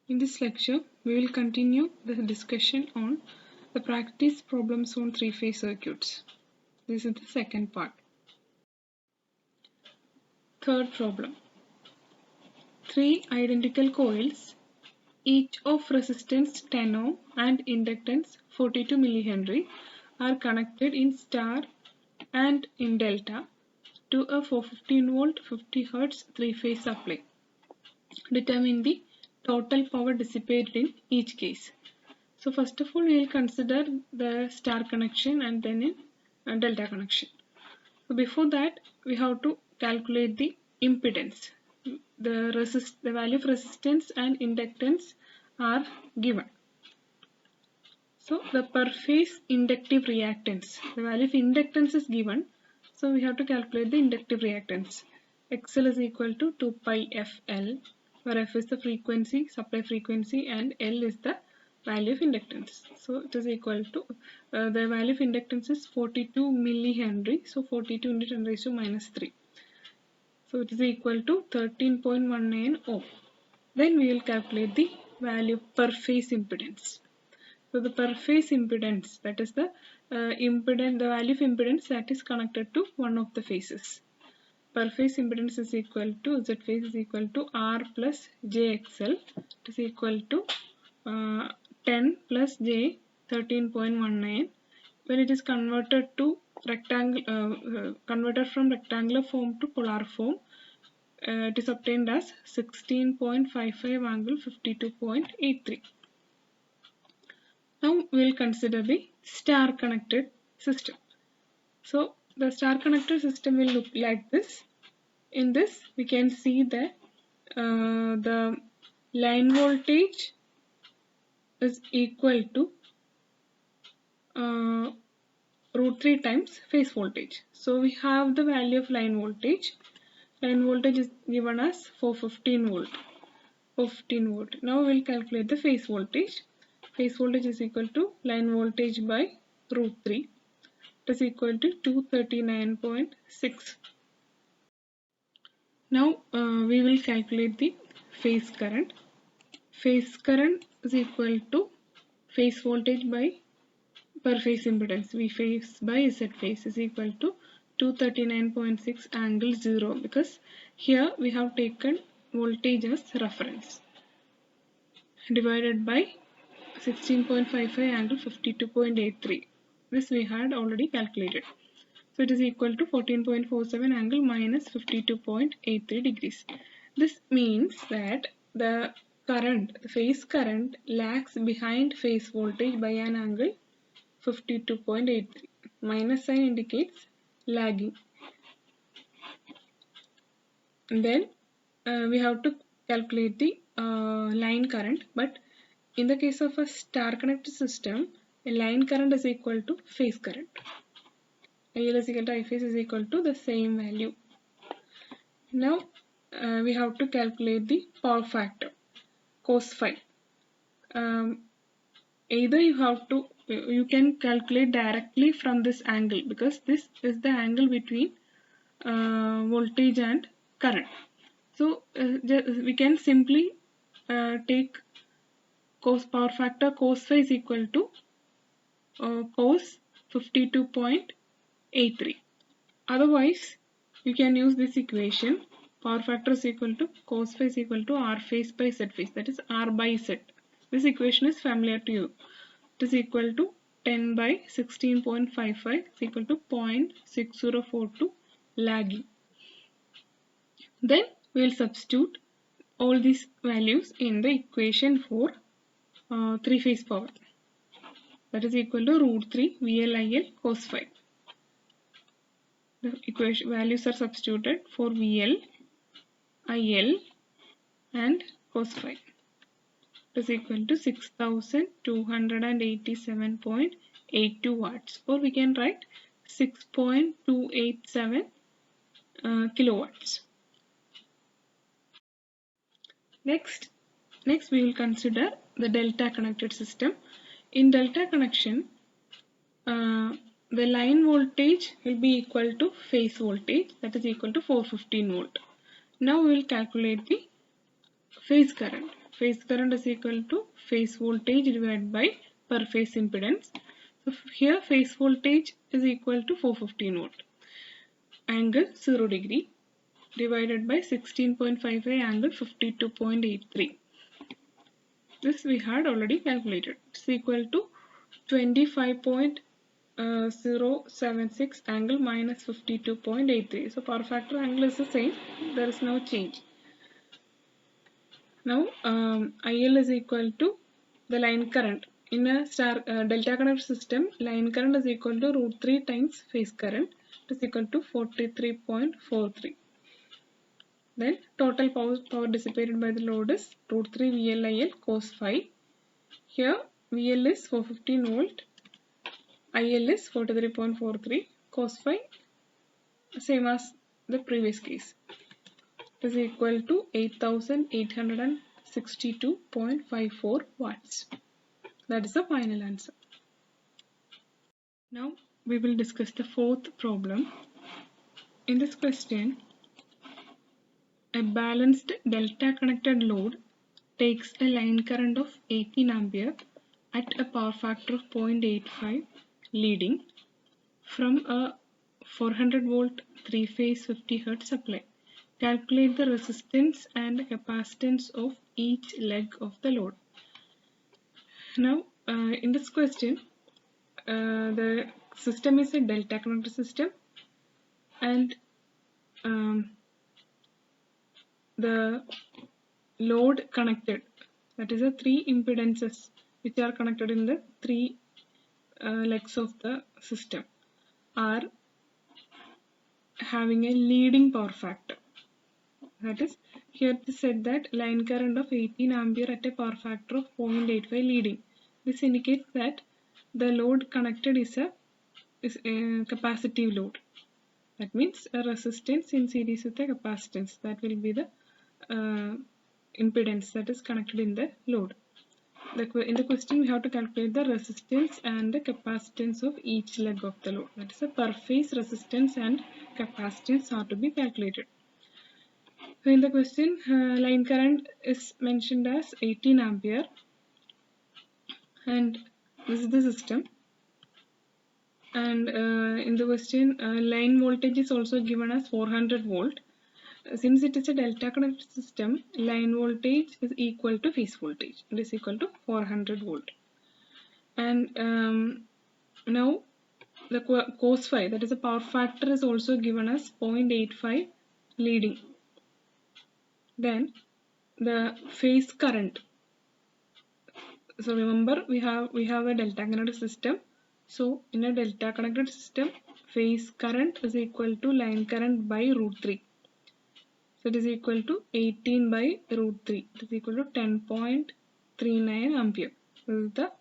In this lecture, we will continue the discussion on the practice problems on three-phase circuits. This is the second part. Third problem. Three identical coils, each of resistance 10 ohm and inductance 42 millihenry, are connected in star and in delta to a 415 volt 50 Hz three-phase supply. Determine the total power dissipated in each case. So first of all, we will consider the star connection and then in delta connection. So before that, we have to calculate the impedance. The value of resistance and inductance are given. So the per phase inductive reactance, the value of inductance is given. So we have to calculate the inductive reactance. XL is equal to 2 pi FL, where F is the frequency, supply frequency, and L is the value of inductance. So it is equal to, the value of inductance is 42 millihenry, so 42 into 10 raised to minus 3. So it is equal to 13.19 ohm. Then we will calculate the value per phase impedance. So the per phase impedance, that is the the value of impedance that is connected to one of the phases. Per phase impedance is equal to, Z phase is equal to R plus JXL. It is equal to 10 plus J 13.19. When it is converted to converted from rectangular form to polar form, it is obtained as 16.55 angle 52.83. Now we will consider the star connected system. So the star connected system will look like this. In this we can see that the line voltage is equal to root 3 times phase voltage. So we have the value of line voltage. Line voltage is given as 415 volt. 415 volt. Now we will calculate the phase voltage. Phase voltage is equal to line voltage by root 3. It is equal to 239.6. Now we will calculate the phase current. Phase current is equal to phase voltage by per phase impedance. V phase by Z phase is equal to 239.6 angle 0, because here we have taken voltage as reference, divided by 16.55 angle 52.83. This we had already calculated. So it is equal to 14.47 angle minus 52.83 degrees. This means that the current, phase current, lags behind phase voltage by an angle 52.83. Minus sign indicates lagging. And then we have to calculate the line current, but in the case of a star connected system, a line current is equal to phase current. IL is equal to I phase is equal to the same value. Now we have to calculate the power factor, cos phi. Either you can calculate directly from this angle, because this is the angle between voltage and current. So we can simply take power factor cos phi is equal to cos 52.83. Otherwise, you can use this equation. Power factor is equal to cos phi is equal to R phase by Z phase, that is R by Z. This equation is familiar to you. It is equal to 10 by 16.55 is equal to 0.6042 lagging. Then we will substitute all these values in the equation for three-phase power. That is equal to root 3 VL IL cos phi. The equation values are substituted for VL, IL and cos phi. It is equal to 6287.82 watts, or we can write 6.287 kilowatts. Next we will consider the delta connected system. In delta connection, the line voltage will be equal to phase voltage, that is equal to 415 volt. Now we will calculate the phase current. phase current is equal to phase voltage divided by per phase impedance. So here phase voltage is equal to 415 volt. Angle 0 degree divided by 16.55 angle 52.83. This we had already calculated. It's equal to 25.076 angle minus 52.83. So power factor angle is the same. There is no change. Now IL is equal to the line current. In a delta connected system, line current is equal to root 3 times phase current. It is equal to 43.43. Then total power dissipated by the load is root 3 VLIL cos phi. Here VL is 415 volt, IL is 43.43, cos phi same as the previous case. It is equal to 8862.54 watts. That is the final answer. Now we will discuss the fourth problem. In this question, a balanced delta connected load takes a line current of 18 ampere at a power factor of 0.85 leading from a 400 volt 3 phase 50 Hz supply. Calculate the resistance and capacitance of each leg of the load. Now in this question, the system is a delta connected system, and the load connected, that is the three impedances which are connected in the three legs of the system, are having a leading power factor. That is, here it is said that line current of 18 ampere at a power factor of 0.85 leading. This indicates that the load connected is a capacitive load. That means a resistance in series with a capacitance. That will be the impedance that is connected in the load. In the question, we have to calculate the resistance and the capacitance of each leg of the load. That is, a per phase resistance and capacitance are to be calculated. So in the question, line current is mentioned as 18 ampere, and this is the system. And in the question, line voltage is also given as 400 volt. Since it is a delta connected system, line voltage is equal to phase voltage. It is equal to 400 volt. And now the cos phi, that is the power factor, is also given as 0.85 leading. Then the phase current. So remember, we have a delta connected system. So in a delta connected system, phase current is equal to line current by root 3. So it is equal to 18 by root 3. It is equal to 10.39 ampere. This is the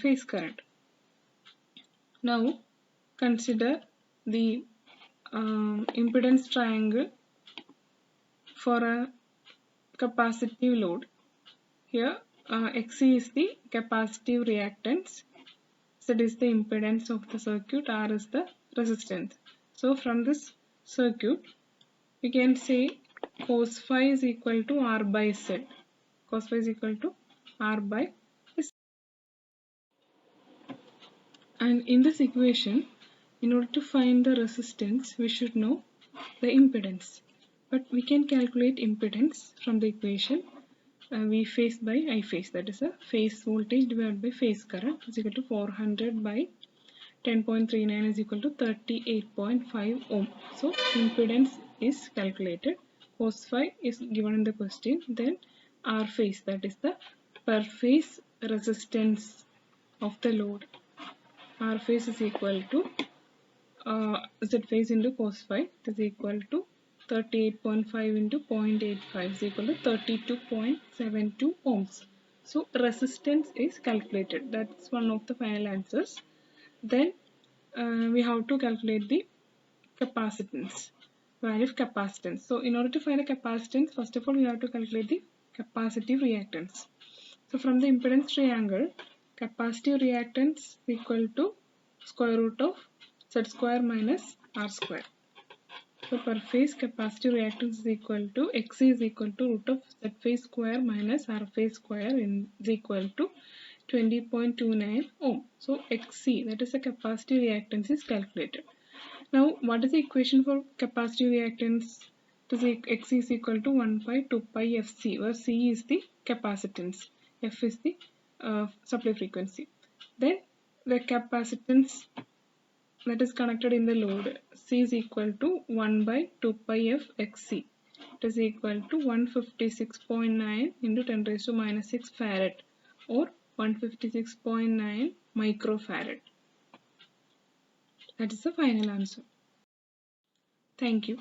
phase current. Now consider the impedance triangle for a capacitive load. Here Xc is the capacitive reactance, Z is the impedance of the circuit, R is the resistance. So from this circuit, we can say cos phi is equal to R by Z. Cos phi is equal to R by Z. And in this equation, in order to find the resistance, we should know the impedance. But we can calculate impedance from the equation V phase by I phase. That is a phase voltage divided by phase current is equal to 400 by 10.39 is equal to 38.5 ohm. So impedance is calculated. Cos phi is given in the question. Then R phase, that is the per phase resistance of the load. R phase is equal to Z phase into cos phi. It is equal to 38.5 into 0.85 is equal to 32.72 ohms. So resistance is calculated. That's one of the final answers. Then we have to calculate the capacitance, value of capacitance. So in order to find the capacitance, first of all we have to calculate the capacitive reactance. So from the impedance triangle, capacitive reactance is equal to square root of Z square minus R square. So per phase capacitive reactance is equal to Xc is equal to root of Z phase square minus R phase square is equal to 20.29 ohm. So Xc, that is the capacitive reactance, is calculated. Now what is the equation for capacitive reactance? Xc is equal to 1 by 2 pi Fc, where C is the capacitance, F is the supply frequency. Then the capacitance that is connected in the load, C is equal to 1 by 2 pi f Xc. It is equal to 156.9 into 10 raised to minus 6 farad or 156.9 microfarad. That is the final answer. Thank you.